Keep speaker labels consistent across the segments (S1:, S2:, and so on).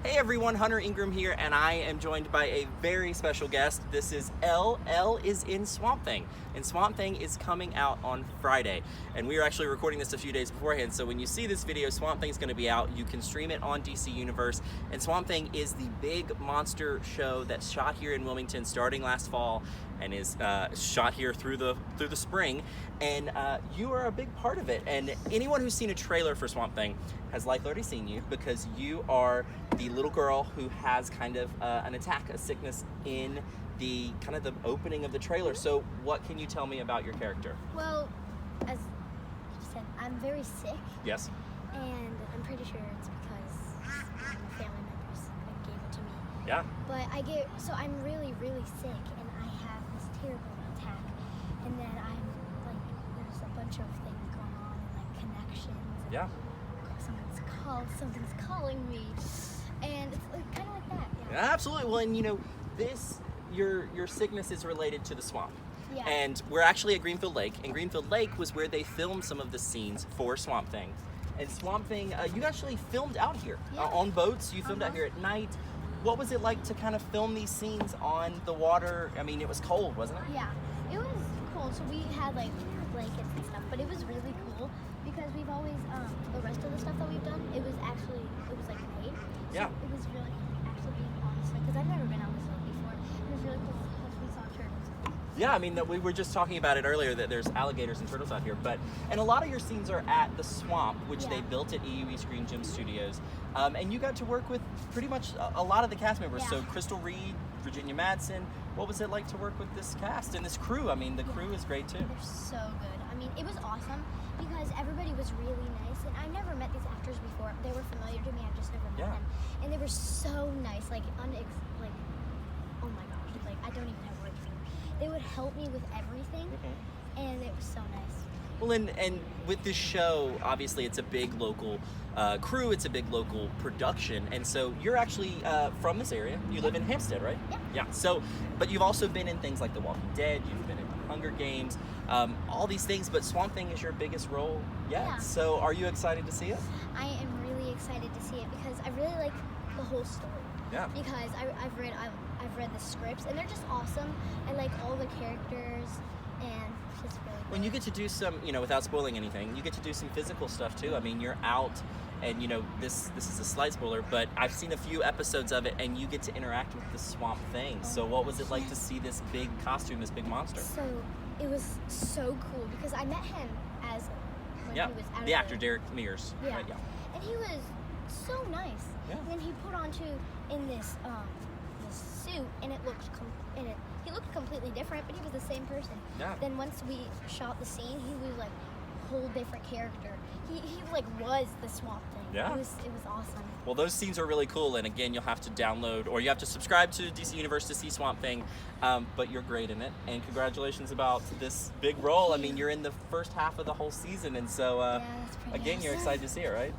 S1: Hey everyone, Hunter Ingram here, and I am joined by a very special guest. This is Elle. Elle is in Swamp Thing, and Swamp Thing is coming out on Friday. And we are actually recording this a few days beforehand, so when you see this video, Swamp Thing is going to be out. You can stream it on DC Universe, and Swamp Thing is the big monster show that's shot here in Wilmington starting last fall and is shot here through the spring, and you are a big part of it. And anyone who's seen a trailer for Swamp Thing has likely already seen you, because you are the little girl who has kind of an attack, a sickness in the kind of the opening of the trailer. So what can you tell me about your character?
S2: Well, as you said, I'm very sick.
S1: Yes.
S2: And I'm pretty sure it's because my family members gave it to me.
S1: Yeah.
S2: But so I'm really, really sick, and I have this terrible attack. And then there's a bunch of things going on, and like connections. And
S1: Yeah.
S2: Something's calling me. And it's kind of like that. Yeah.
S1: Absolutely. Well, and you know, your sickness is related to the swamp.
S2: Yeah.
S1: And we're actually at Greenville Lake, and Greenville Lake was where they filmed some of the scenes for Swamp Thing. And Swamp Thing, you actually filmed out here on boats. You filmed out here at night. What was it like to kind of film these scenes on the water? I mean, it was cold, wasn't it?
S2: Yeah, it was cold. So we had like blankets and stuff, but it was really cool because we've always the rest of the stuff that we've done, it was like made. So
S1: Yeah.
S2: It was really actually being on this lake, because I've never been on this lake before. It was really cool because we saw turtles.
S1: Yeah, I mean, we were just talking about it earlier, that there's alligators and turtles out here, and a lot of your scenes are at the swamp, which they built at EUE Screen Gym Studios, and you got to work with pretty much a lot of the cast members.
S2: Yeah.
S1: So Crystal Reed, Virginia Madsen. What was it like to work with this cast and this crew? I mean, the crew is great too.
S2: They're so good. I mean, it was awesome because everybody was really nice, and I never met these actors before. They were familiar to me. I've just never met them, and they were so nice. Like oh my gosh, like I don't even have words for them. They would help me with everything, and it was so nice.
S1: Well, and with this show, obviously it's a big local crew, it's a big local production, and so you're actually from this area. You live in Hampstead, right?
S2: Yeah.
S1: Yeah. So, but you've also been in things like The Walking Dead, you've been in Hunger Games, all these things, but Swamp Thing is your biggest role yet.
S2: Yeah.
S1: So are you excited to see it?
S2: I am really excited to see it because I really like the whole story.
S1: Yeah.
S2: Because I've read the scripts, and they're just awesome. I like all the characters, and it's just really good.
S1: When you get to do some, without spoiling anything, you get to do some physical stuff too. I mean, you're out, and this is a slight spoiler, but I've seen a few episodes of it, and you get to interact with the Swamp Thing. So what was it like to see this big costume, this big monster?
S2: So it was so cool because I met him when he was out
S1: the
S2: of
S1: actor Derek Mears.
S2: Yeah.
S1: Right,
S2: And he was so nice.
S1: Yeah.
S2: And then he put on in this suit, and he looked completely different, but he was the same person.
S1: Yeah.
S2: Then once we shot the scene, he was like a whole different character. He was the Swamp Thing.
S1: Yeah.
S2: It was awesome.
S1: Well, those scenes are really cool, and again, you'll have to download, or you have to subscribe to DC Universe to see Swamp Thing, but you're great in it, and congratulations about this big role. I mean, you're in the first half of the whole season, and so,
S2: that's pretty
S1: again, you're
S2: awesome.
S1: excited to see it, right?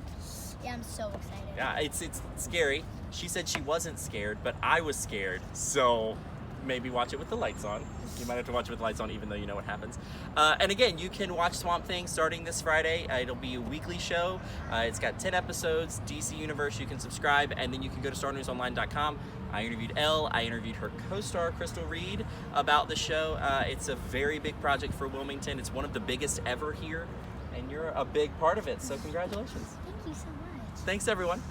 S2: Yeah, I'm so excited.
S1: Yeah, it's scary. She said she wasn't scared, but I was scared, so maybe watch it with the lights on. You might have to watch it with the lights on even though you know what happens. And again, you can watch Swamp Thing starting this Friday. It'll be a weekly show. It's got 10 episodes, DC Universe. You can subscribe, and then you can go to starnewsonline.com. I interviewed Elle. I interviewed her co-star, Crystal Reed, about the show. It's a very big project for Wilmington. It's one of the biggest ever here, and you're a big part of it, so congratulations.
S2: Thank you so much.
S1: Thanks, everyone.